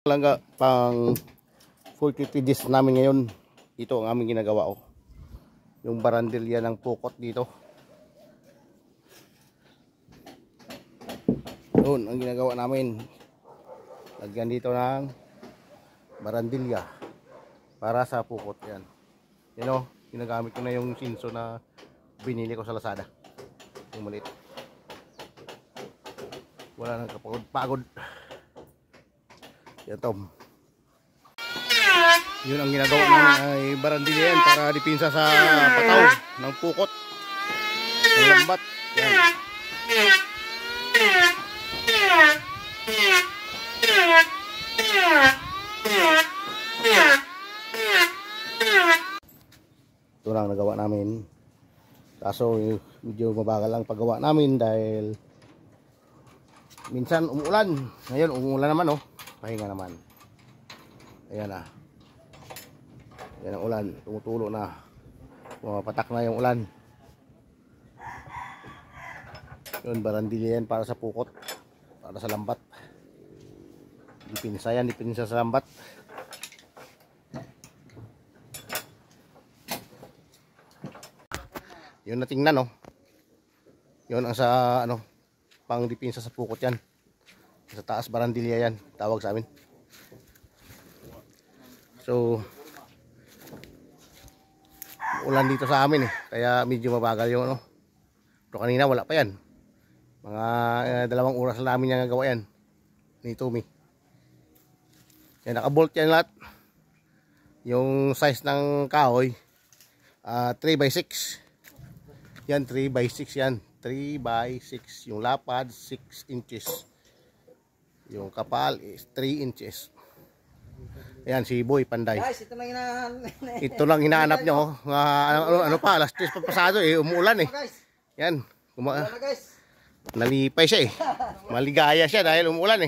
Langga pang 40 days namin ngayon. Ito ang aming ginagawa yung barandilya ng pukot dito. Doon ang ginagawa namin. Lagyan dito ng barandilya para sa pukot yan. Ginagamit ko na yung sinso na binili ko sa Lazada. Yung maliit. Wala nang kapagod-pagod. Yan, Tom. Yun ang ginagawa namin ay barandilya yan para dipinsa sa pataw ng pukot. Ang lambat. Yan. Ito lang nagawa namin. Kaso medyo mabagal lang paggawa namin dahil minsan umuulan. Ngayon umuulan naman pahinga naman. Ayan na. Yan ang ulan, tumutulo na. Pumapatak na yung ulan. Yun, barandilya yan para sa pukot. Para sa lambat. Dipinsa yan, dipinsa sa lambat. Yun na tingnan Yun ang sa pang dipinsa sa pukot yan. Sa taas barandilya yan, tawag sa amin. So ulan dito sa amin kaya medyo mabagal yung pero kanina wala pa yan. Mga 2 oras na namin yung nagawa yan ni Tommy. Yan, nakabolt yan lahat. Yung size ng kahoy 3x6 yan, 3x6 yan, 3x6. Yung lapad 6 inches, yung kapal is 3 inches. Ayan si Boy Panday. Guys, ito lang hinahanap nyo. Ano pa, alas 3 pa pasado umuulan Yan. Nalipay siya Maligaya siya dahil umuulan